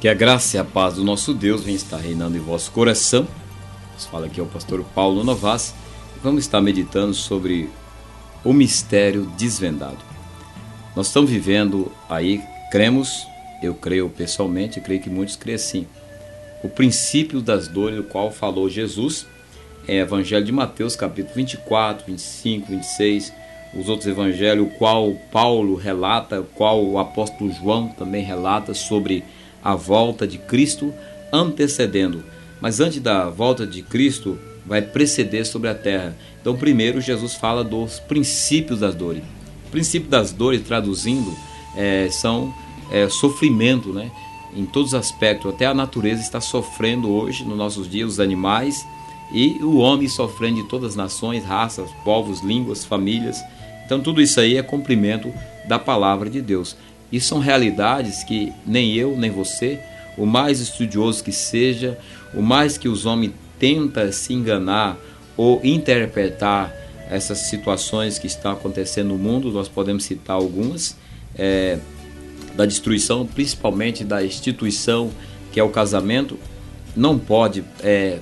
Que a graça e a paz do nosso Deus venha estar reinando em vosso coração. Nos fala aqui é o pastor Paulo Novas. Vamos estar meditando sobre o mistério desvendado. Nós estamos vivendo aí, cremos, eu creio pessoalmente, creio que muitos creem assim, o princípio das dores, do qual falou Jesus, em Evangelho de Mateus, capítulo 24, 25, 26, os outros evangelhos, o qual Paulo relata, o qual o apóstolo João também relata sobre a volta de Cristo antecedendo. Mas antes da volta de Cristo, vai preceder sobre a terra. Então, primeiro, Jesus fala dos princípios das dores. O princípio das dores, traduzindo, são sofrimento, né? Em todos os aspectos. Até a natureza está sofrendo hoje, nos nossos dias, os animais, e o homem sofrendo de todas as nações, raças, povos, línguas, famílias. Então, tudo isso aí é cumprimento da palavra de Deus. E são realidades que nem eu, nem você, o mais estudioso que seja, o mais que os homens tentam se enganar ou interpretar essas situações que estão acontecendo no mundo, nós podemos citar algumas, da destruição, principalmente da instituição que é o casamento, não pode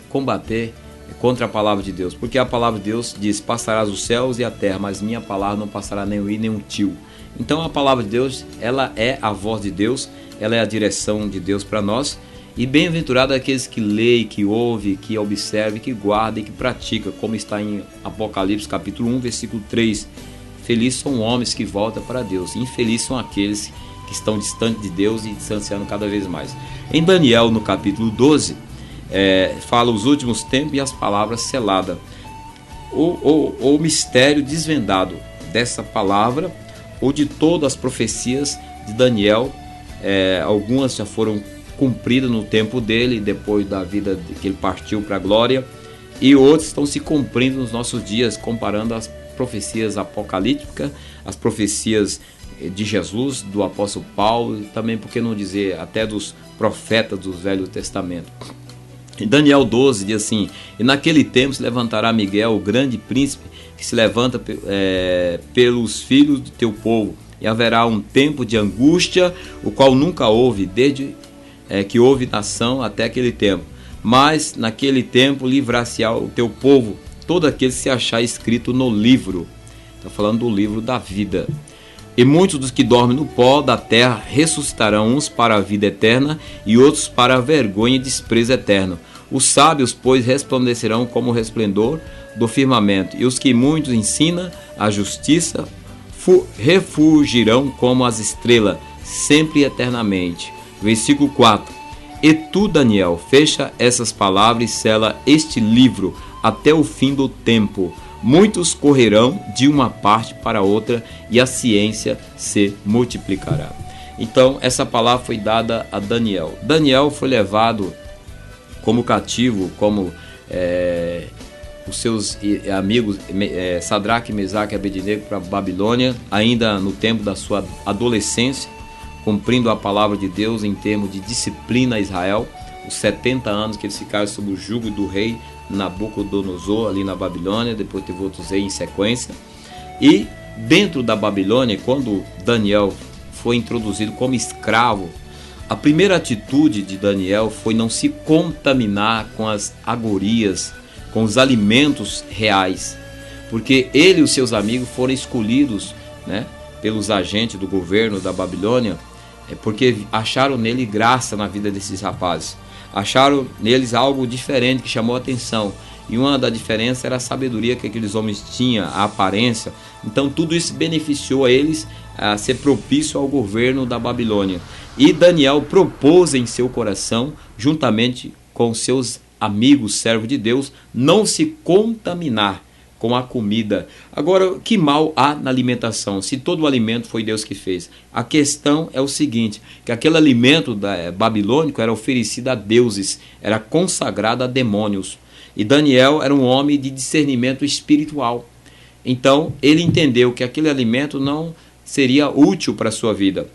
combater contra a palavra de Deus, porque a palavra de Deus diz: passarás os céus e a terra, mas minha palavra não passará nem um i nem um tio. Então a palavra de Deus, ela é a voz de Deus, ela é a direção de Deus para nós, e bem-aventurado aqueles que leem, que ouvem, que observam, que guardam e que praticam, como está em Apocalipse capítulo 1, versículo 3. Felizes são homens que voltam para Deus, infelizes são aqueles que estão distantes de Deus e distanciando cada vez mais. Em Daniel, no capítulo 12, fala os últimos tempos e as palavras seladas. O mistério desvendado dessa palavra, ou de todas as profecias de Daniel, algumas já foram cumpridas no tempo dele, depois da vida que ele partiu para a glória, e outras estão se cumprindo nos nossos dias, comparando as profecias apocalípticas, as profecias de Jesus, do apóstolo Paulo, e também, por que não dizer, até dos profetas do Velho Testamento. Em Daniel 12 diz assim: e naquele tempo se levantará Miguel, o grande príncipe, que se levanta pelos filhos do teu povo, e haverá um tempo de angústia, o qual nunca houve, desde que houve nação até aquele tempo. Mas naquele tempo livrar-se-á o teu povo, todo aquele que se achar escrito no livro. Está falando do livro da vida. E muitos dos que dormem no pó da terra ressuscitarão, uns para a vida eterna e outros para a vergonha e desprezo eterno. Os sábios, pois, resplandecerão como o resplendor do firmamento, e os que muitos ensinam a justiça refugirão como as estrelas, sempre e eternamente. Versículo 4. E tu, Daniel, fecha essas palavras e sela este livro até o fim do tempo. Muitos correrão de uma parte para outra e a ciência se multiplicará. Então, essa palavra foi dada a Daniel. Daniel foi levado como cativo, como os seus amigos Sadraque, Mesaque e Abednego para a Babilônia, ainda no tempo da sua adolescência, cumprindo a palavra de Deus em termos de disciplina a Israel, os 70 anos que eles ficaram sob o jugo do rei Nabucodonosor ali na Babilônia, depois teve outros reis em sequência. E dentro da Babilônia, quando Daniel foi introduzido como escravo, a primeira atitude de Daniel foi não se contaminar com as agorias, com os alimentos reais, porque ele e os seus amigos foram escolhidos, né, pelos agentes do governo da Babilônia, porque acharam nele graça na vida desses rapazes. Acharam neles algo diferente que chamou a atenção. E uma da diferença era a sabedoria que aqueles homens tinham, a aparência. Então tudo isso beneficiou a eles a ser propício ao governo da Babilônia. E Daniel propôs em seu coração, juntamente com seus amigos, servos de Deus, não se contaminar com a comida. Agora, que mal há na alimentação, se todo o alimento foi Deus que fez? A questão é o seguinte, que aquele alimento babilônico era oferecido a deuses, era consagrado a demônios. E Daniel era um homem de discernimento espiritual. Então, ele entendeu que aquele alimento não seria útil para a sua vida.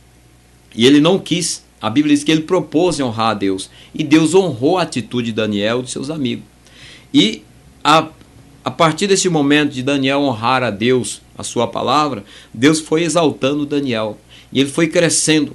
E ele não quis. A Bíblia diz que ele propôs honrar a Deus. E Deus honrou a atitude de Daniel e de seus amigos. E a partir desse momento de Daniel honrar a Deus, a sua palavra, Deus foi exaltando Daniel. E ele foi crescendo.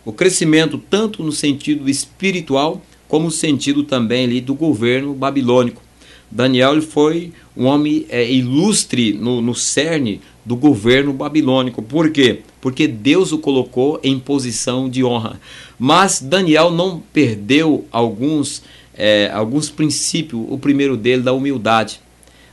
O crescimento tanto no sentido espiritual, como no sentido também ali do governo babilônico. Daniel ele foi um homem ilustre no cerne do governo babilônico. Por quê? Porque Deus o colocou em posição de honra. Mas Daniel não perdeu alguns princípios, o primeiro dele da humildade.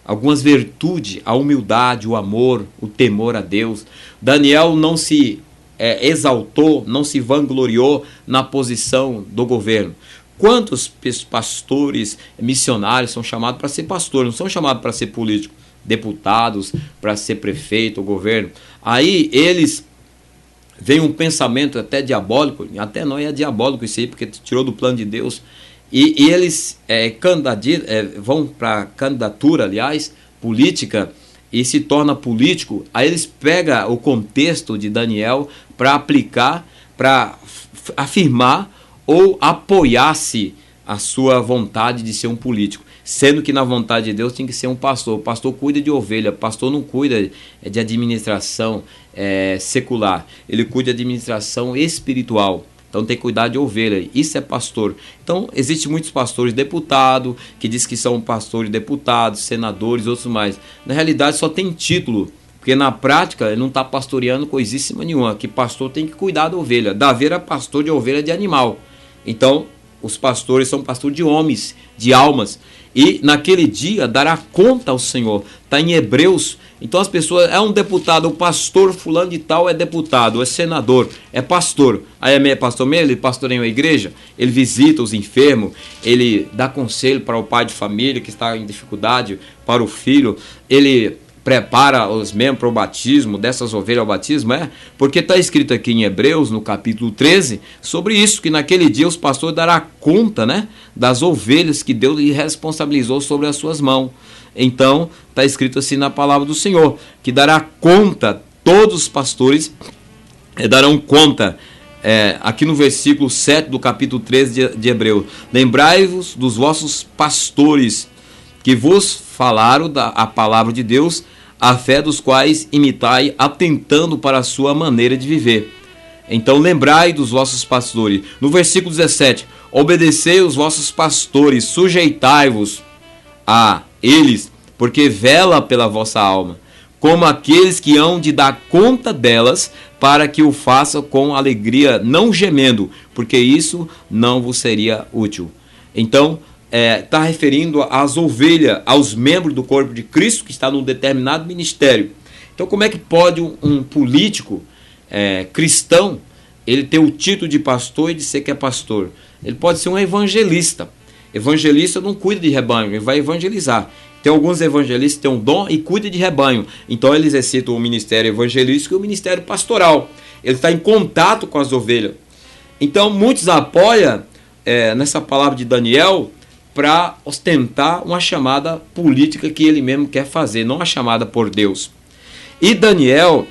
Algumas virtudes, a humildade, o amor, o temor a Deus. Daniel não se exaltou, não se vangloriou na posição do governo. Quantos pastores, missionários são chamados para ser pastor, não são chamados para ser político, deputados, para ser prefeito ou governo. Aí eles veem um pensamento até diabólico, até não é diabólico isso aí, porque tirou do plano de Deus, e eles vão para candidatura, aliás, política, e se torna político. Aí eles pegam o contexto de Daniel para aplicar, para afirmar ou apoiar-se a sua vontade de ser um político, sendo que na vontade de Deus tem que ser um pastor. O pastor cuida de ovelha, o pastor não cuida de administração secular, ele cuida de administração espiritual. Então tem que cuidar de ovelha, isso é pastor. Então existem muitos pastores deputados, que diz que são pastores deputados, senadores, outros mais. Na realidade só tem título, porque na prática ele não está pastoreando coisíssima nenhuma, que pastor tem que cuidar da ovelha. Davi era pastor de ovelha de animal. Então os pastores são pastores de homens, de almas. E naquele dia dará conta ao Senhor. Está em Hebreus. Então as pessoas, é um deputado, o pastor fulano de tal é deputado, é senador, é pastor. Aí é pastor mesmo, ele pastoreia a igreja, ele visita os enfermos, ele dá conselho para o pai de família que está em dificuldade, para o filho, ele prepara os membros para o batismo, dessas ovelhas ao batismo, porque está escrito aqui em Hebreus, no capítulo 13, sobre isso, que naquele dia os pastores darão conta, das ovelhas que Deus lhe responsabilizou sobre as suas mãos. Então, está escrito assim na palavra do Senhor, que dará conta, todos os pastores darão conta, aqui no versículo 7 do capítulo 13 de Hebreus. Lembrai-vos dos vossos pastores, que vos falaram a palavra de Deus, a fé dos quais imitai, atentando para a sua maneira de viver. Então lembrai dos vossos pastores. No versículo 17, obedecei os vossos pastores, sujeitai-vos a eles, porque vela pela vossa alma, como aqueles que hão de dar conta delas, para que o faça com alegria, não gemendo, porque isso não vos seria útil. Então, está referindo às ovelhas, aos membros do corpo de Cristo, que está num determinado ministério. Então, como é que pode um político cristão, ele ter o título de pastor e dizer que é pastor? Ele pode ser um evangelista. Evangelista não cuida de rebanho, ele vai evangelizar. Tem alguns evangelistas que têm um dom e cuidam de rebanho. Então eles exercitam o ministério evangelístico e o ministério pastoral. Ele está em contato com as ovelhas. Então muitos apoiam nessa palavra de Daniel para ostentar uma chamada política que ele mesmo quer fazer, não a chamada por Deus. E Daniel,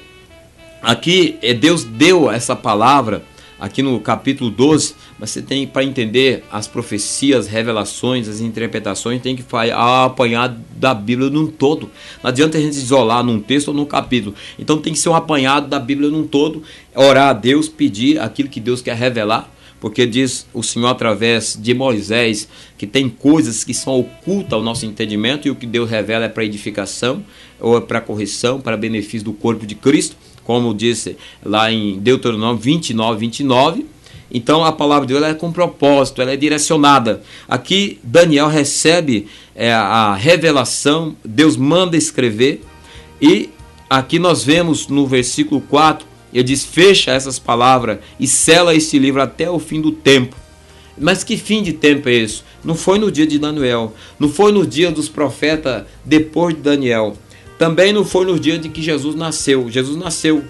aqui Deus deu essa palavra, aqui no capítulo 12, mas você tem, para entender as profecias, revelações, as interpretações, tem que apanhar da Bíblia num todo. Não adianta a gente isolar num texto ou num capítulo. Então tem que ser um apanhado da Bíblia num todo, orar a Deus, pedir aquilo que Deus quer revelar, porque diz o Senhor através de Moisés que tem coisas que são ocultas ao nosso entendimento, e o que Deus revela é para edificação, ou é para correção, para benefício do corpo de Cristo, como disse lá em Deuteronômio 29, 29. Então a palavra de Deus é com propósito, ela é direcionada. Aqui Daniel recebe a revelação, Deus manda escrever, e aqui nós vemos no versículo 4, ele diz: fecha essas palavras e sela este livro até o fim do tempo. Mas que fim de tempo é esse? Não foi no dia de Daniel, não foi no dia dos profetas depois de Daniel, também não foi no dia de que Jesus nasceu. Jesus nasceu,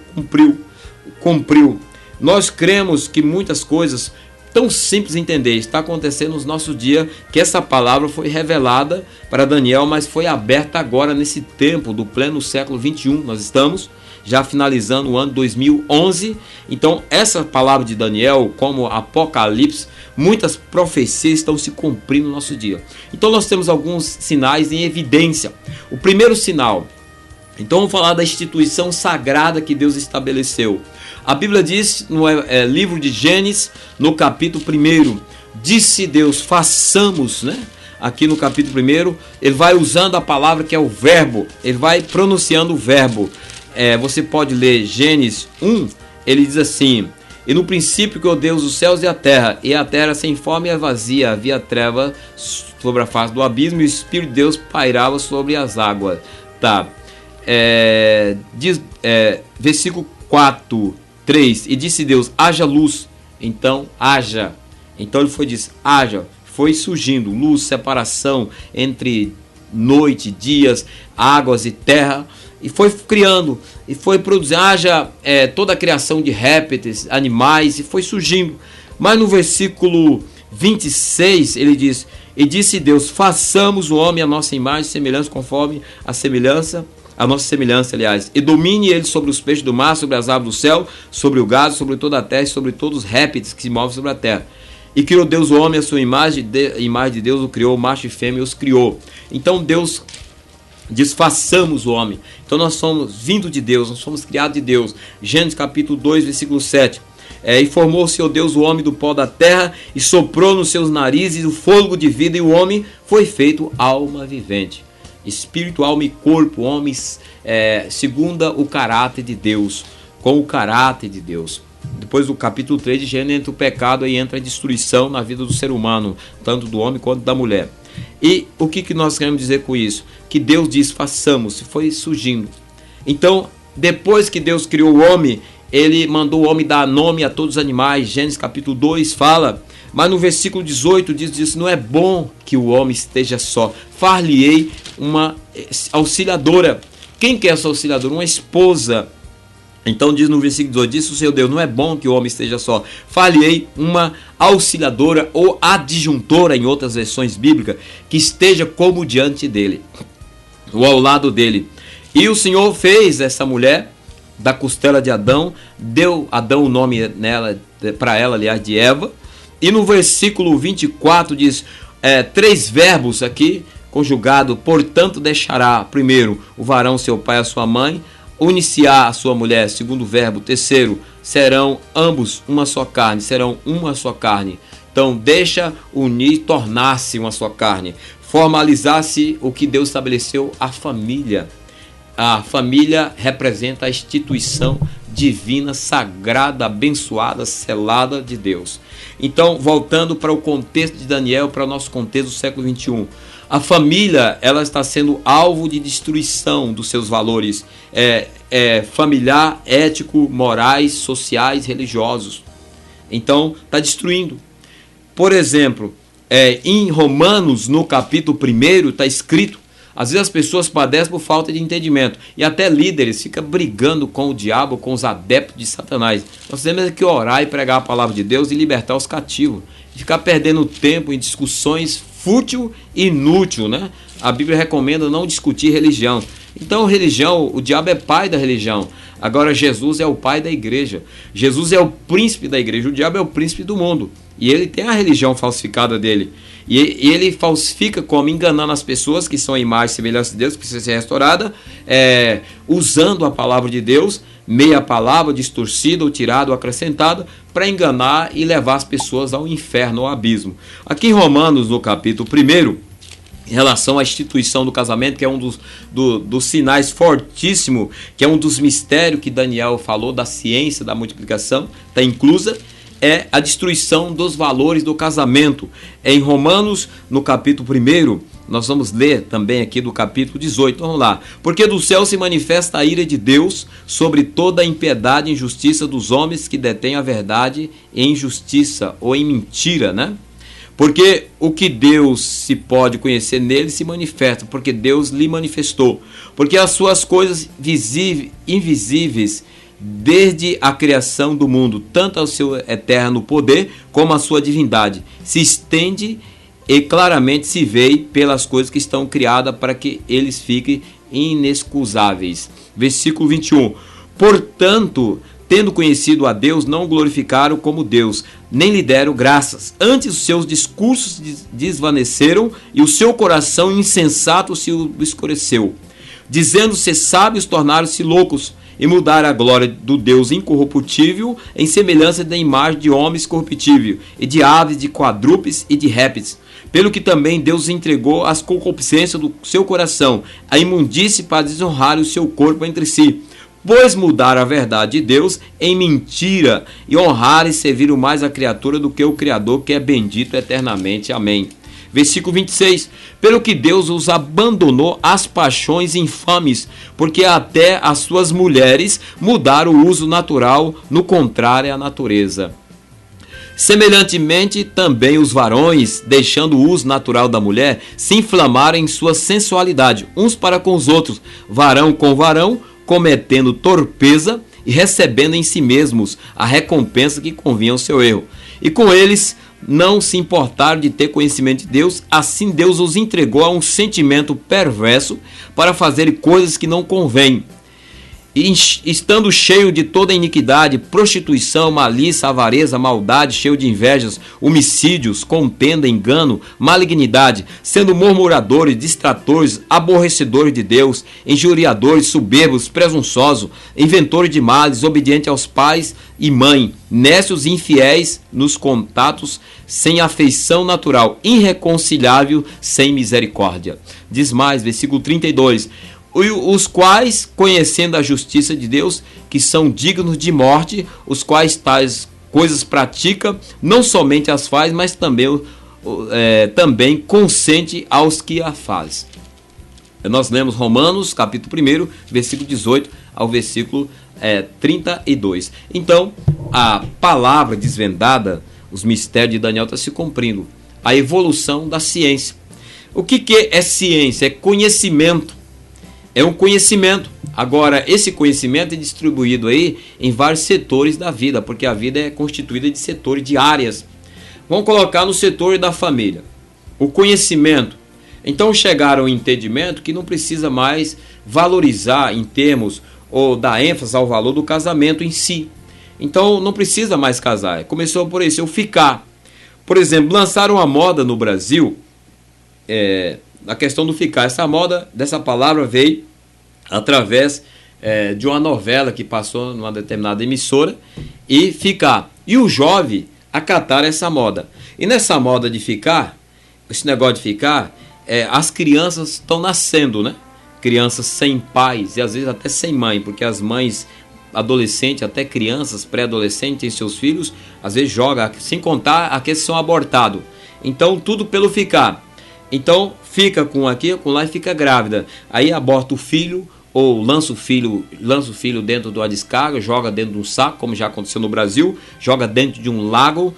cumpriu. Nós cremos que muitas coisas tão simples de entender está acontecendo nos nossos dias, que essa palavra foi revelada para Daniel, mas foi aberta agora nesse tempo do pleno século 21. Nós estamos já finalizando o ano 2011. Então essa palavra de Daniel, como Apocalipse, muitas profecias estão se cumprindo no nosso dia. Então nós temos alguns sinais em evidência. O primeiro sinal, então vamos falar da instituição sagrada que Deus estabeleceu. A Bíblia diz no livro de Gênesis, no capítulo 1, disse Deus, façamos, né? Aqui no capítulo 1, ele vai usando a palavra que é o verbo, ele vai pronunciando o verbo. Você pode ler Gênesis 1, ele diz assim: e no princípio criou Deus os céus e a terra era sem forma e vazia, havia treva sobre a face do abismo, e o Espírito de Deus pairava sobre as águas. Tá. Versículo 4, 3, e disse Deus, haja luz, então haja. Então ele disse, haja, foi surgindo luz, separação entre noite, dias, águas e terra, e foi criando, e foi produzindo, haja toda a criação de répteis, animais, e foi surgindo. Mas no versículo 26 ele diz, e disse Deus, façamos o homem a nossa imagem e semelhança, conforme a nossa semelhança, aliás, e domine ele sobre os peixes do mar, sobre as aves do céu, sobre o gado, sobre toda a terra e sobre todos os répteis que se movem sobre a terra. E criou Deus o homem à sua imagem, imagem de Deus o criou, macho e fêmea os criou. Então Deus diz, façamos o homem. Então nós somos vindos de Deus, nós somos criados de Deus. Gênesis capítulo 2, versículo 7. E formou o Senhor Deus o homem do pó da terra, e soprou nos seus narizes o fôlego de vida, e o homem foi feito alma vivente. Espírito, alma e corpo, homens, segundo o caráter de Deus, com o caráter de Deus. Depois do capítulo 3 de Gênesis entra o pecado e entra a destruição na vida do ser humano, tanto do homem quanto da mulher. E o que nós queremos dizer com isso? Que Deus diz, façamos, foi surgindo. Então, depois que Deus criou o homem, ele mandou o homem dar nome a todos os animais. Gênesis capítulo 2 fala, mas no versículo 18 diz, não é bom que o homem esteja só, far-lhe-ei uma auxiliadora. Quem quer essa auxiliadora? Uma esposa. Então diz no versículo 18, disse o Senhor Deus, não é bom que o homem esteja só, far-lhe-ei uma auxiliadora ou adjuntora, em outras versões bíblicas, que esteja como diante dele, ou ao lado dele. E o Senhor fez essa mulher da costela de Adão, deu Adão o nome para ela, aliás, de Eva. E no versículo 24 diz, 3 verbos aqui, conjugado, portanto deixará, primeiro, o varão seu pai e a sua mãe, uniciar a sua mulher, segundo verbo, terceiro, serão ambos uma só carne, serão uma só carne. Então deixa unir, tornar-se uma só carne, formalizar-se o que Deus estabeleceu, a família. A família representa a instituição divina, sagrada, abençoada, selada de Deus. Então, voltando para o contexto de Daniel, para o nosso contexto do século 21, a família, ela está sendo alvo de destruição dos seus valores familiar, ético, morais, sociais, religiosos. Então, está destruindo. Por exemplo, em Romanos, no capítulo 1, está escrito, às vezes as pessoas padecem por falta de entendimento. E até líderes ficam brigando com o diabo, com os adeptos de Satanás. Nós temos que orar e pregar a palavra de Deus e libertar os cativos. Ficar perdendo tempo em discussões fútil e inútil, né? A Bíblia recomenda não discutir religião. Então, religião, o diabo é pai da religião. Agora, Jesus é o pai da igreja. Jesus é o príncipe da igreja. O diabo é o príncipe do mundo. E ele tem a religião falsificada dele. E ele falsifica como? Enganando as pessoas que são a imagem e semelhança de Deus, que precisa ser restaurada, usando a palavra de Deus, meia palavra, distorcida ou tirada ou acrescentada, para enganar e levar as pessoas ao inferno, ao abismo. Aqui em Romanos, no capítulo 1, em relação à instituição do casamento, que é um dos sinais fortíssimos, que é um dos mistérios que Daniel falou, da ciência da multiplicação, está inclusa, é a destruição dos valores do casamento. Em Romanos, no capítulo 1, nós vamos ler também aqui do capítulo 18, vamos lá. Porque do céu se manifesta a ira de Deus sobre toda a impiedade e injustiça dos homens que detêm a verdade em injustiça ou em mentira, né? Porque o que Deus se pode conhecer nele se manifesta, porque Deus lhe manifestou. Porque as suas coisas invisíveis, desde a criação do mundo, tanto ao seu eterno poder como à sua divindade, se estende e claramente se vê pelas coisas que estão criadas para que eles fiquem inexcusáveis. Versículo 21. Portanto, tendo conhecido a Deus, não o glorificaram como Deus, nem lhe deram graças. Antes os seus discursos desvaneceram e o seu coração insensato se escureceu. Dizendo ser sábios, tornaram-se loucos e mudar a glória do Deus incorruptível em semelhança da imagem de homens corruptível, e de aves, de quadrúpedes e de répteis. Pelo que também Deus entregou as concupiscências do seu coração, a imundície, para desonrar o seu corpo entre si. Pois mudar a verdade de Deus em mentira, e honrar e servir mais a criatura do que o Criador, que é bendito eternamente. Amém. Versículo 26. Pelo que Deus os abandonou às paixões infames, porque até as suas mulheres mudaram o uso natural, no contrário à natureza. Semelhantemente, também os varões, deixando o uso natural da mulher, se inflamaram em sua sensualidade, uns para com os outros, varão com varão, cometendo torpeza e recebendo em si mesmos a recompensa que convinha ao seu erro. E com eles não se importaram de ter conhecimento de Deus, assim Deus os entregou a um sentimento perverso para fazerem coisas que não convêm. E estando cheio de toda iniquidade, prostituição, malícia, avareza, maldade, cheio de invejas, homicídios, contenda, engano, malignidade, sendo murmuradores, distratores, aborrecedores de Deus, injuriadores, soberbos, presunçosos, inventores de males, obedientes aos pais e mãe, nécios e infiéis nos contatos, sem afeição natural, irreconciliável, sem misericórdia. Diz mais, versículo 32. Os quais, conhecendo a justiça de Deus, que são dignos de morte, os quais tais coisas pratica, não somente as faz, mas também consente aos que a faz. Nós lemos Romanos, capítulo 1, versículo 18 ao versículo 32. Então, a palavra desvendada, os mistérios de Daniel, está se cumprindo. A evolução da ciência. O que é ciência? É conhecimento. É um conhecimento. Agora, esse conhecimento é distribuído aí em vários setores da vida, porque a vida é constituída de setores, de áreas. Vamos colocar no setor da família. O conhecimento. Então chegaram ao entendimento que não precisa mais valorizar em termos ou dar ênfase ao valor do casamento em si. Então não precisa mais casar. Começou por isso, o ficar. Por exemplo, lançaram uma moda no Brasil, a questão do ficar. Essa moda, dessa palavra, veio através de uma novela que passou numa determinada emissora, e ficar. E o jovem acataram essa moda. E nessa moda de ficar, esse negócio de ficar, as crianças estão nascendo, né? Crianças sem pais e às vezes até sem mãe, porque as mães adolescentes, até crianças, pré-adolescentes, têm seus filhos, às vezes jogam, sem contar aqueles que são abortados. Então tudo pelo ficar. Então fica com aqui, com lá, e fica grávida. Aí aborta o filho, ou lança o filho dentro de uma descarga, joga dentro de um saco, como já aconteceu no Brasil, joga dentro de um lago,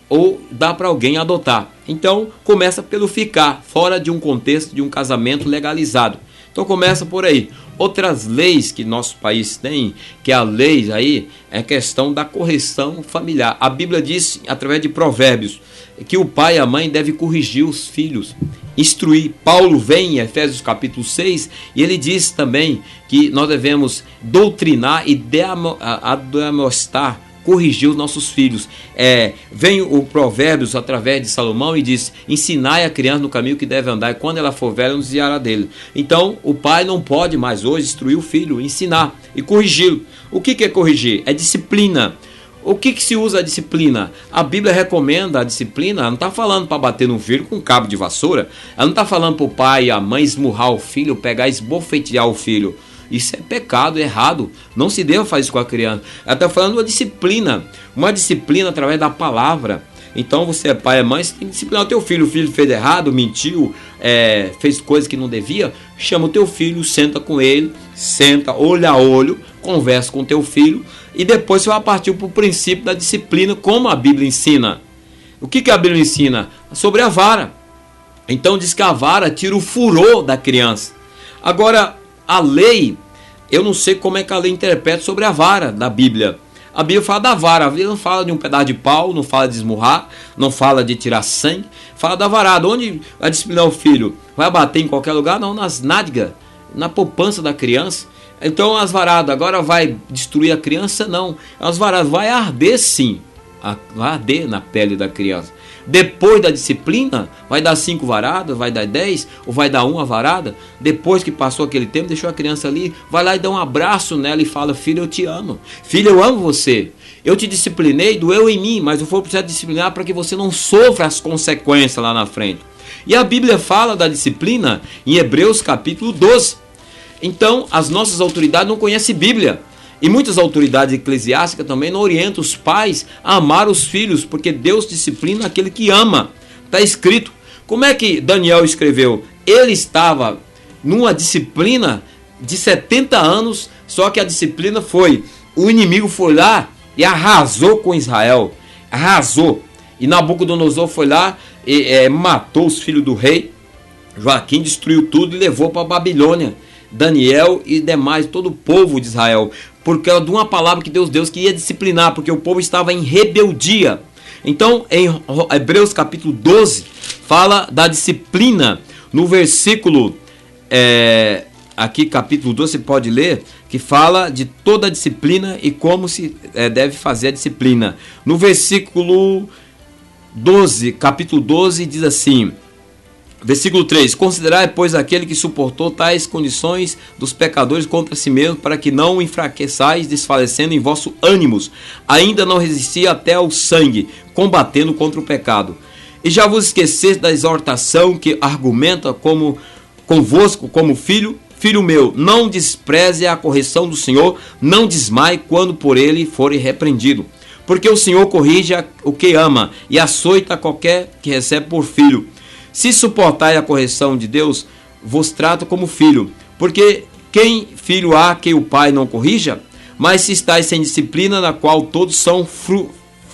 ou dá para alguém adotar. Então começa pelo ficar, fora de um contexto de um casamento legalizado. Então começa por aí. Outras leis que nosso país tem, que a lei aí é questão da correção familiar. A Bíblia diz, através de Provérbios, que o pai e a mãe devem corrigir os filhos, instruir. Paulo vem em Efésios capítulo 6 e ele diz também que nós devemos doutrinar e admoestar, corrigir os nossos filhos. Vem o Provérbios através de Salomão e diz: ensinai a criança no caminho que deve andar, e quando ela for velha não desviará dele. Então o pai não pode mais hoje instruir o filho, ensinar e corrigi-lo. O que é corrigir? É disciplina. O que se usa a disciplina? A Bíblia recomenda a disciplina. Ela não está falando para bater no filho com um cabo de vassoura. Ela não está falando para o pai e a mãe esmurrar o filho, pegar e esbofetear o filho. Isso é pecado, é errado. Não se deve fazer isso com a criança. Ela está falando de uma disciplina através da palavra. Então você é pai e mãe, você tem que disciplinar o teu filho. O filho fez errado, mentiu, fez coisas que não devia. Chama o teu filho, senta com ele, olho a olho, conversa com o teu filho. E depois você vai partir para o princípio da disciplina, como a Bíblia ensina. O que a Bíblia ensina? Sobre a vara. Então diz que a vara tira o furor da criança. Agora, a lei, eu não sei como é que a lei interpreta sobre a vara da Bíblia. A Bíblia fala da vara, a Bíblia não fala de um pedaço de pau, não fala de esmurrar, não fala de tirar sangue, fala da varada. Onde vai disciplinar o filho? Vai bater em qualquer lugar? Não, nas nádegas, na poupança da criança. Então as varadas, agora vai destruir a criança? Não. As varadas vai arder sim. vai arder na pele da criança. Depois da disciplina, vai dar 5 varadas, vai dar 10, ou vai dar 1 varada. Depois que passou aquele tempo, deixou a criança ali, vai lá e dá um abraço nela e fala: filho, eu te amo. Filho, eu amo você. Eu te disciplinei, doeu em mim, mas eu vou precisar disciplinar para que você não sofra as consequências lá na frente. E a Bíblia fala da disciplina em Hebreus capítulo 12. Então, as nossas autoridades não conhecem Bíblia. E muitas autoridades eclesiásticas também não orientam os pais a amar os filhos, porque Deus disciplina aquele que ama. Está escrito. Como é que Daniel escreveu? Ele estava numa disciplina de 70 anos, só que a disciplina foi: o inimigo foi lá e arrasou com Israel. Arrasou. E Nabucodonosor foi lá e matou os filhos do rei. Joaquim destruiu tudo e levou para a Babilônia Daniel e demais, todo o povo de Israel, porque de uma palavra que Deus deu, que ia disciplinar, porque o povo estava em rebeldia. Então, em Hebreus capítulo 12, fala da disciplina. No versículo, aqui capítulo 12, você pode ler, que fala de toda a disciplina e como se deve fazer a disciplina. No versículo 12, capítulo 12, diz assim, versículo 3: considerai, pois, aquele que suportou tais condições dos pecadores contra si mesmo, para que não enfraqueçais, desfalecendo em vosso ânimos, ainda não resistia até ao sangue, combatendo contra o pecado. E já vos esqueceste da exortação que argumenta convosco como filho? Filho meu, não despreze a correção do Senhor, não desmaie quando por ele fore repreendido. Porque o Senhor corrige o que ama e açoita qualquer que recebe por filho. Se suportai a correção de Deus, vos trato como filho. Porque quem filho há que o pai não corrija? Mas se estáis sem disciplina, na qual todos são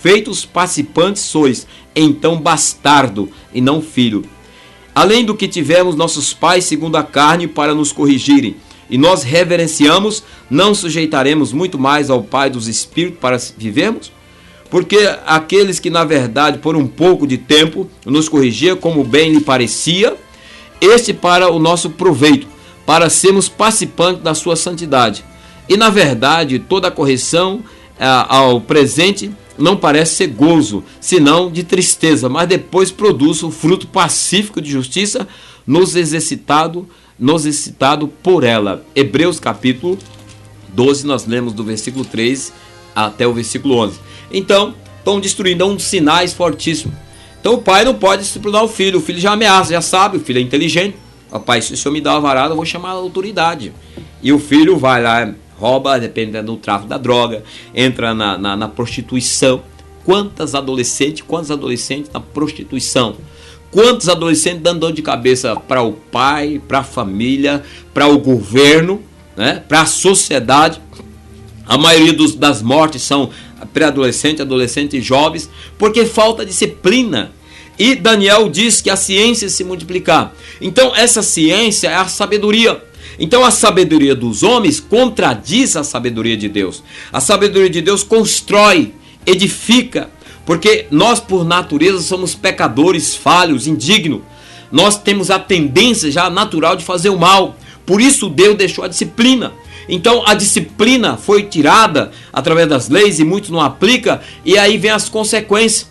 feitos participantes sois, então bastardo e não filho. Além do que tivemos nossos pais segundo a carne para nos corrigirem, e nós reverenciamos, não sujeitaremos muito mais ao Pai dos Espíritos para vivermos? Porque aqueles que na verdade por um pouco de tempo nos corrigia como bem lhe parecia, este para o nosso proveito, para sermos participantes da sua santidade. E na verdade toda a correção ao presente não parece ser gozo, senão de tristeza, mas depois produz o fruto pacífico de justiça nos excitado por ela. Hebreus capítulo 12, nós lemos do versículo 3 até o versículo 11. Então, estão destruindo uns sinais fortíssimos. Então o pai não pode disciplinar o filho já ameaça, já sabe, o filho é inteligente. Papai, se o senhor me dá uma varada, eu vou chamar a autoridade. E o filho vai lá, rouba, dependendo do tráfico da droga, entra na prostituição. Quantos adolescentes na prostituição? Quantos adolescentes dando dor de cabeça para o pai, para a família, para o governo, né? Para a sociedade. A maioria das mortes são pré-adolescentes, adolescentes e jovens, porque falta disciplina. E Daniel diz que a ciência se multiplicar. Então essa ciência é a sabedoria. Então a sabedoria dos homens contradiz a sabedoria de Deus. A sabedoria de Deus constrói, edifica, porque nós por natureza somos pecadores, falhos, indignos. Nós temos a tendência já natural de fazer o mal. Por isso Deus deixou a disciplina. Então a disciplina foi tirada através das leis e muitos não aplicam, e aí vem as consequências.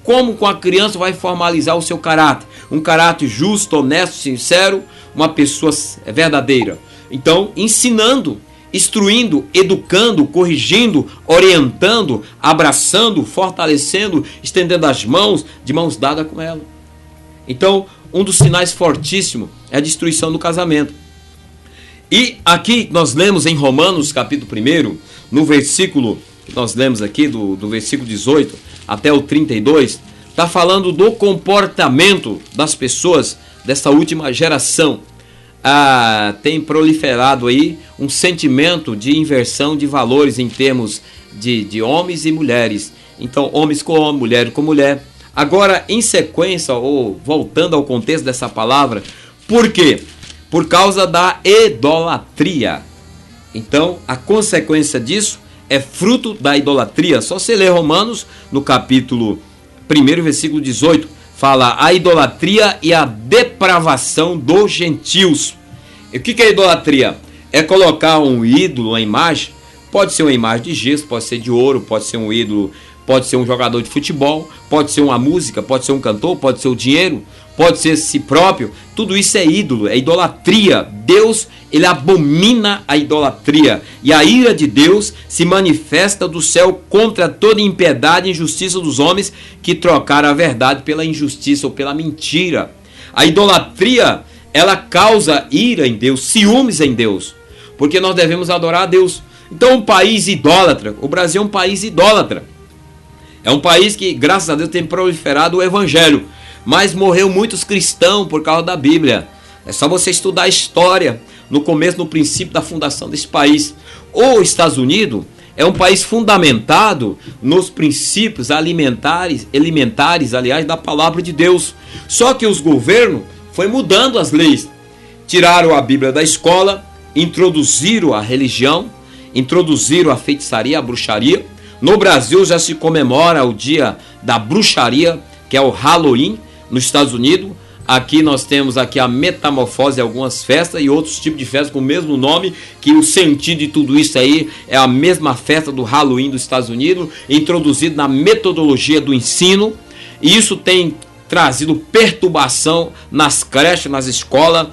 Como com a criança vai formalizar o seu caráter? Um caráter justo, honesto, sincero, uma pessoa verdadeira. Então ensinando, instruindo, educando, corrigindo, orientando, abraçando, fortalecendo, estendendo as mãos, de mãos dadas com ela. Então um dos sinais fortíssimos é a destruição do casamento. E aqui nós lemos em Romanos capítulo 1, no versículo, nós lemos aqui do versículo 18 até o 32, está falando do comportamento das pessoas dessa última geração. Tem proliferado aí um sentimento de inversão de valores em termos de homens e mulheres. Então homens com homem, mulher com mulher. Agora em sequência, ou voltando ao contexto dessa palavra, por quê? Por causa da idolatria. Então, a consequência disso é fruto da idolatria. Só você ler Romanos, no capítulo 1, versículo 18, fala a idolatria e a depravação dos gentios. E o que é idolatria? É colocar um ídolo, uma imagem, pode ser uma imagem de gesso, pode ser de ouro, pode ser um ídolo pode ser um jogador de futebol, pode ser uma música, pode ser um cantor, pode ser o dinheiro, pode ser si próprio. Tudo isso é ídolo, é idolatria. Deus, ele abomina a idolatria. E a ira de Deus se manifesta do céu contra toda impiedade e injustiça dos homens que trocaram a verdade pela injustiça ou pela mentira. A idolatria, ela causa ira em Deus, ciúmes em Deus, porque nós devemos adorar a Deus. Então, um país idólatra, o Brasil é um país idólatra. É um país que, graças a Deus, tem proliferado o evangelho, mas morreu muitos cristãos por causa da Bíblia. É só você estudar a história, no começo, no princípio da fundação desse país. Os Estados Unidos é um país fundamentado nos princípios alimentares, aliás, da palavra de Deus. Só que os governos foi mudando as leis. Tiraram a Bíblia da escola, introduziram a religião, introduziram a feitiçaria, a bruxaria. No Brasil já se comemora o dia da bruxaria, que é o Halloween, nos Estados Unidos. Aqui nós temos aqui a metamorfose, algumas festas e outros tipos de festas com o mesmo nome, que o sentido de tudo isso aí é a mesma festa do Halloween dos Estados Unidos, introduzido na metodologia do ensino. E isso tem trazido perturbação nas creches, nas escolas,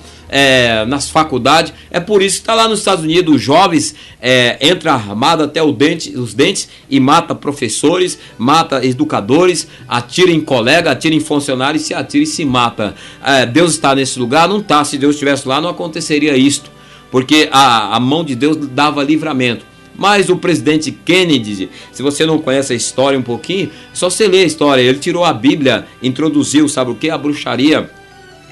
nas faculdades. É por isso que está lá nos Estados Unidos, os jovens entram armados até os dentes e mata professores, mata educadores, atira em colega, atira em funcionários, se atira e se mata. Deus está nesse lugar? Não está. Se Deus estivesse lá, não aconteceria isto, porque a mão de Deus dava livramento. Mas o presidente Kennedy, se você não conhece a história um pouquinho, é só você ler a história. Ele tirou a Bíblia, introduziu, sabe o que? A bruxaria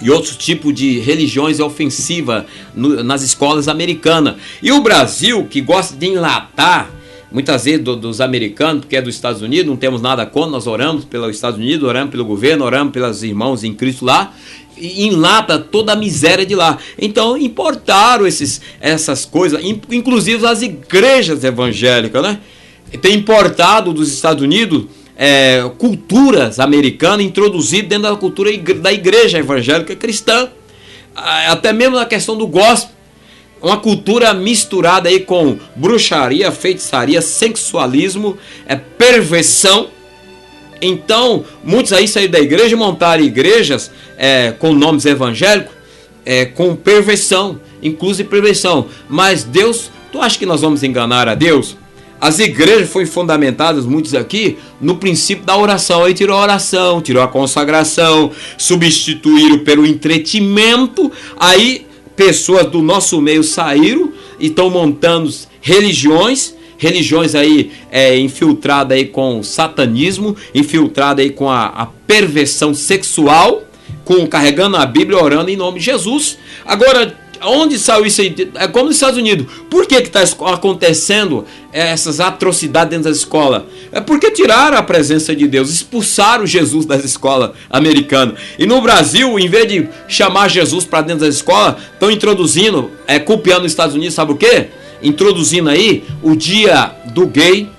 e outros tipos de religiões ofensivas nas escolas americanas. E o Brasil, que gosta de enlatar, muitas vezes dos americanos, porque é dos Estados Unidos, não temos nada contra, nós oramos pelos Estados Unidos, oramos pelo governo, oramos pelos irmãos em Cristo lá, e enlata toda a miséria de lá. Então importaram essas coisas, inclusive as igrejas evangélicas, né? Tem importado dos Estados Unidos culturas americanas introduzidas dentro da cultura da igreja evangélica cristã, até mesmo na questão do gospel, uma cultura misturada aí com bruxaria, feitiçaria, sexualismo, perversão. Então muitos aí saíram da igreja e montaram igrejas com nomes evangélicos, com perversão, inclusive perversão. Mas Deus, tu acha que nós vamos enganar a Deus? As igrejas foram fundamentadas, muitos aqui, no princípio da oração. Aí tirou a oração, tirou a consagração, substituíram pelo entretenimento. Aí pessoas do nosso meio saíram e estão montando religiões aí infiltradas aí com o satanismo, infiltradas aí com a perversão sexual, carregando a Bíblia, orando em nome de Jesus. Agora, onde saiu isso aí? É como nos Estados Unidos. Por que está acontecendo essas atrocidades dentro das escolas? É porque tiraram a presença de Deus, expulsaram Jesus das escolas americanas. E no Brasil, em vez de chamar Jesus para dentro das escolas, estão introduzindo, copiando nos Estados Unidos, sabe o quê? Introduzindo aí o dia do gay,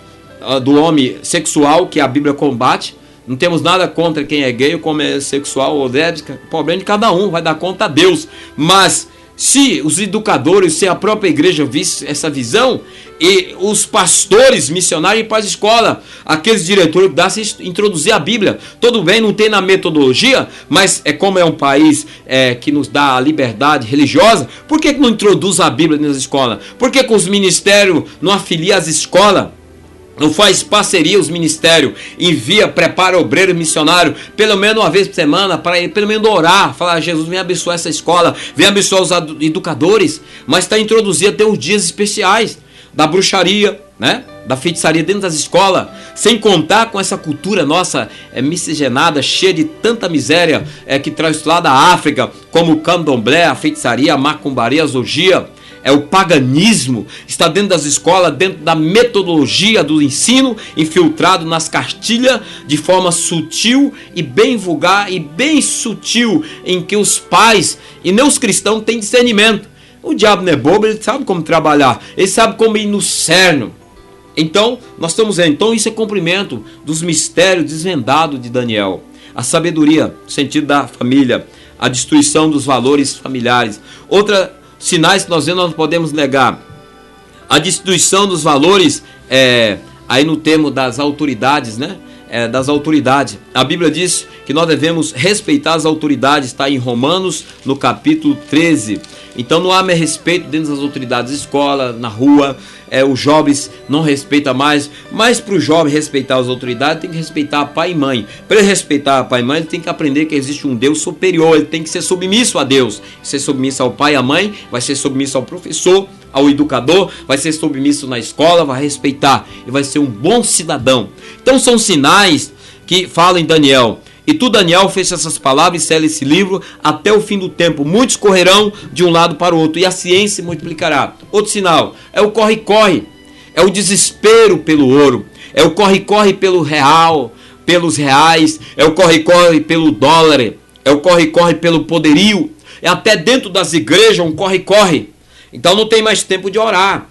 do homem sexual, que a Bíblia combate. Não temos nada contra quem é gay ou como é sexual ou lésbica. O problema de cada um, vai dar conta a Deus. Mas se os educadores, se a própria igreja visse essa visão, e os pastores missionários para as escolas, aqueles diretores que dão-se introduzir a Bíblia, tudo bem, não tem na metodologia, mas como é um país que nos dá a liberdade religiosa, por que não introduz a Bíblia nas escolas? Por que os ministérios não afiliam as escolas? Não faz parceria, os ministérios prepara obreiro missionário, pelo menos uma vez por semana, para ele pelo menos orar, falar: Jesus, vem abençoar essa escola, vem abençoar os educadores. Mas está introduzido até os dias especiais da bruxaria, né? Da feitiçaria dentro das escolas, sem contar com essa cultura nossa miscigenada, cheia de tanta miséria, que traz lá da África, como o candomblé, a feitiçaria, a macumbaria, a zogia. O paganismo está dentro das escolas, dentro da metodologia do ensino, infiltrado nas cartilhas de forma sutil e bem vulgar e bem sutil, em que os pais e nem os cristãos têm discernimento. O diabo não é bobo, ele sabe como trabalhar, ele sabe como ir no cerne. Então, nós estamos vendo, então isso é cumprimento dos mistérios desvendados de Daniel. A sabedoria, o sentido da família, a destruição dos valores familiares. Sinais que nós vemos, nós não podemos negar: a destruição dos valores aí no termo das autoridades, né? Das autoridades. A Bíblia diz que nós devemos respeitar as autoridades, está em Romanos, no capítulo 13. Então não há mais respeito dentro das autoridades, escola, na rua, os jovens não respeitam mais, mas para o jovem respeitar as autoridades, tem que respeitar pai e mãe. Para ele respeitar pai e mãe, ele tem que aprender que existe um Deus superior, ele tem que ser submisso a Deus, ser submisso ao pai e à mãe, vai ser submisso ao professor, ao educador, vai ser submisso na escola, vai respeitar e vai ser um bom cidadão. Então são sinais que falam em Daniel. E tu, Daniel, fecha essas palavras e sela esse livro até o fim do tempo. Muitos correrão de um lado para o outro e a ciência se multiplicará. Outro sinal é o corre-corre, é o desespero pelo ouro, é o corre-corre pelo real, pelos reais, é o corre-corre pelo dólar, é o corre-corre pelo poderio, é até dentro das igrejas um corre-corre. Então não tem mais tempo de orar.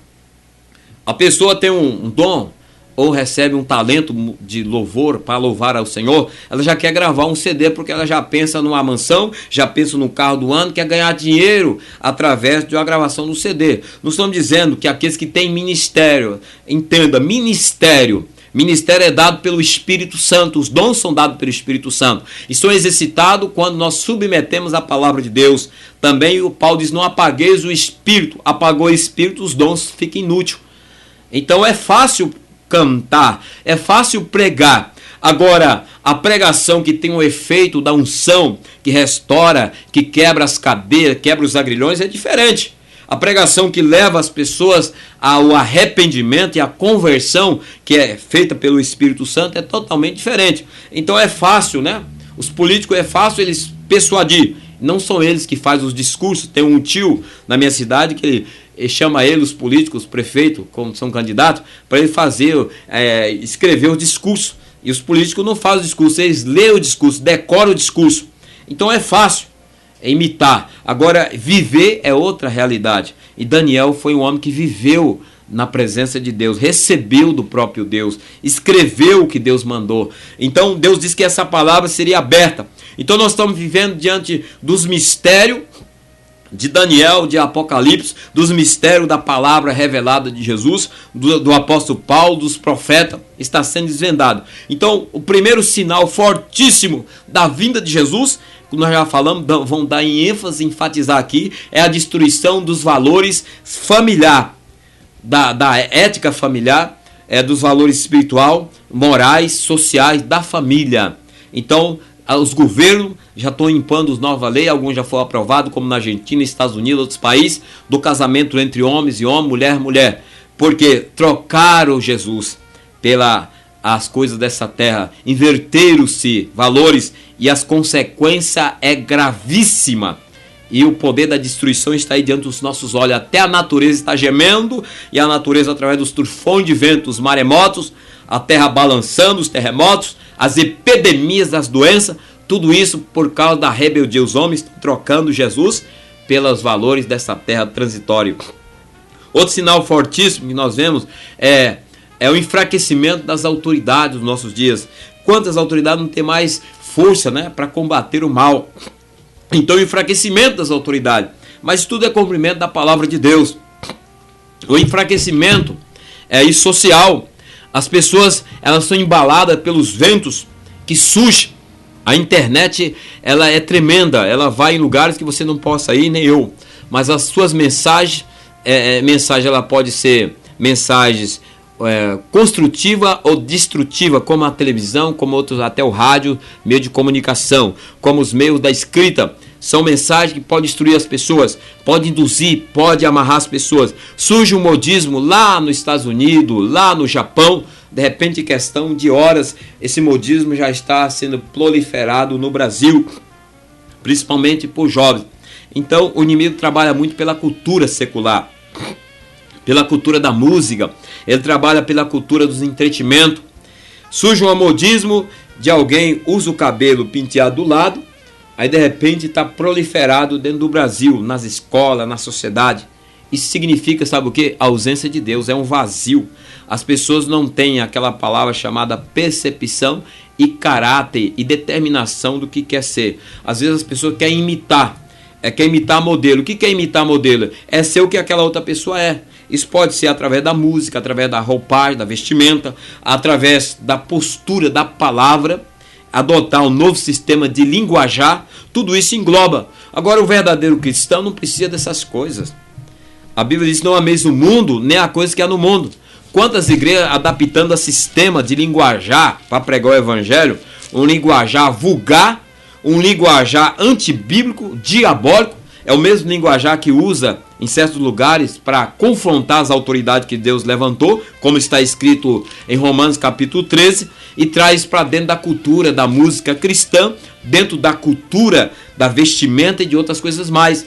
A pessoa tem um dom ou recebe um talento de louvor para louvar ao Senhor, ela já quer gravar um CD porque ela já pensa numa mansão, já pensa no carro do ano, quer ganhar dinheiro através de uma gravação do CD. Não estamos dizendo que aqueles que têm ministério, entenda, ministério é dado pelo Espírito Santo, os dons são dados pelo Espírito Santo e são exercitados quando nós submetemos a palavra de Deus. Também o Paulo diz, não apagueis o Espírito, apagou o Espírito, os dons ficam inúteis. Então é fácil cantar, é fácil pregar. Agora, a pregação que tem o efeito da unção, que restaura, que quebra as cadeiras, quebra os agrilhões, é diferente. A pregação que leva as pessoas ao arrependimento e à conversão, que é feita pelo Espírito Santo, é totalmente diferente. Então é fácil, né? Os políticos é fácil eles persuadir. Não são eles que fazem os discursos. Tem um tio na minha cidade que ele chama os políticos, os prefeitos, como são candidatos, para ele escrever os discursos. E os políticos não fazem o discurso, eles leem o discurso, decoram o discurso. Então é fácil imitar. Agora, viver é outra realidade. E Daniel foi um homem que viveu na presença de Deus, recebeu do próprio Deus, escreveu o que Deus mandou. Então Deus disse que essa palavra seria aberta. Então nós estamos vivendo diante dos mistérios de Daniel, de Apocalipse, dos mistérios da palavra revelada de Jesus, do apóstolo Paulo, dos profetas, está sendo desvendado. Então o primeiro sinal fortíssimo da vinda de Jesus, que nós já falamos, vão dar em ênfase, enfatizar aqui, é a destruição dos valores familiar, da ética familiar, dos valores espiritual, morais, sociais da família. Então os governos já estão impondo nova lei, alguns já foram aprovados, como na Argentina, Estados Unidos, outros países, do casamento entre homens e homem, mulher, mulher, porque trocaram Jesus as coisas dessa terra, inverteram-se valores e as consequências é gravíssima. E o poder da destruição está aí diante dos nossos olhos. Até a natureza está gemendo, e a natureza, através dos tufões de vento, os maremotos, a terra balançando, os terremotos, as epidemias das doenças, tudo isso por causa da rebeldia. Os homens estão trocando Jesus pelos valores dessa terra transitória. Outro sinal fortíssimo que nós vemos é o enfraquecimento das autoridades nos nossos dias. Quantas autoridades não têm mais força, né, para combater o mal? Então o enfraquecimento das autoridades. Mas tudo é cumprimento da palavra de Deus. O enfraquecimento social. As pessoas elas são embaladas pelos ventos que surgem. A internet ela é tremenda. Ela vai em lugares que você não possa ir, nem eu. Mas as suas mensagens, ela pode ser mensagens construtiva ou destrutiva, como a televisão, como outros, até o rádio, meio de comunicação, como os meios da escrita. São mensagens que podem destruir as pessoas, pode induzir, pode amarrar as pessoas. Surge um modismo lá nos Estados Unidos, lá no Japão. De repente, em questão de horas, esse modismo já está sendo proliferado no Brasil, principalmente por jovens. Então, o inimigo trabalha muito pela cultura secular, pela cultura da música, ele trabalha pela cultura dos entretenimentos. Surge um modismo de alguém usa o cabelo penteado do lado, aí de repente está proliferado dentro do Brasil, nas escolas, na sociedade. Isso significa, sabe o que? A ausência de Deus, é um vazio. As pessoas não têm aquela palavra chamada percepção e caráter e determinação do que quer ser. Às vezes as pessoas querem imitar, quer imitar modelo. O que é imitar modelo? É ser o que aquela outra pessoa é. Isso pode ser através da música, através da roupagem, da vestimenta, através da postura da palavra, adotar um novo sistema de linguajar, tudo isso engloba. Agora, o verdadeiro cristão não precisa dessas coisas. A Bíblia diz: não ameis o mundo, nem a coisa que há no mundo. Quantas igrejas adaptando a sistema de linguajar para pregar o evangelho, um linguajar vulgar, um linguajar antibíblico, diabólico, é o mesmo linguajar que usa em certos lugares para confrontar as autoridades que Deus levantou, como está escrito em Romanos capítulo 13, e traz para dentro da cultura da música cristã, dentro da cultura da vestimenta e de outras coisas mais.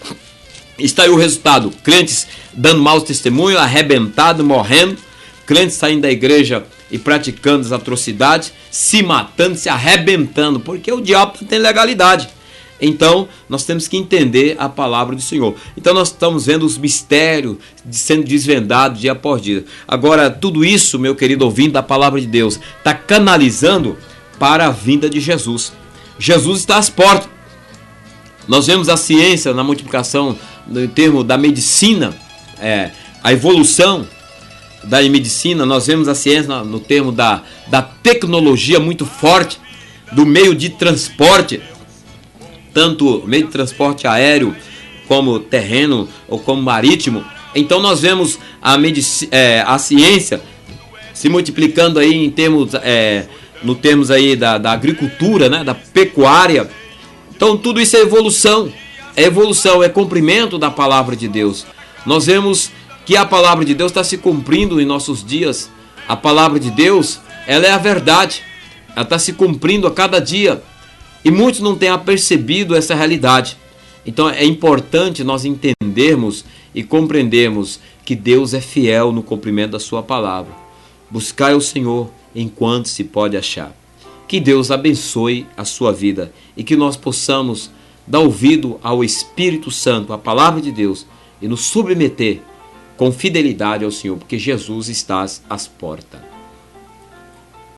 Está aí o resultado: crentes dando maus testemunhos, arrebentados, morrendo, crentes saindo da igreja e praticando as atrocidades, se matando, se arrebentando, porque o diabo tem legalidade. Então, nós temos que entender a palavra do Senhor. Então, nós estamos vendo os mistérios sendo desvendados dia após dia. Agora, tudo isso, meu querido ouvinte da palavra de Deus, está canalizando para a vinda de Jesus. Jesus está às portas. Nós vemos a ciência na multiplicação, no termo da medicina, a evolução da medicina. Nós vemos a ciência no termo da tecnologia muito forte, do meio de transporte, tanto meio de transporte aéreo, como terreno ou como marítimo. Então nós vemos a ciência se multiplicando aí em termos, no termos aí da agricultura, né, da pecuária. Então tudo isso é evolução, é cumprimento da palavra de Deus. Nós vemos que a palavra de Deus está se cumprindo em nossos dias. A palavra de Deus, ela é a verdade, ela está se cumprindo a cada dia. E muitos não têm apercebido essa realidade. Então é importante nós entendermos e compreendermos que Deus é fiel no cumprimento da sua palavra. Buscai o Senhor enquanto se pode achar. Que Deus abençoe a sua vida e que nós possamos dar ouvido ao Espírito Santo, à palavra de Deus, e nos submeter com fidelidade ao Senhor, porque Jesus está às portas.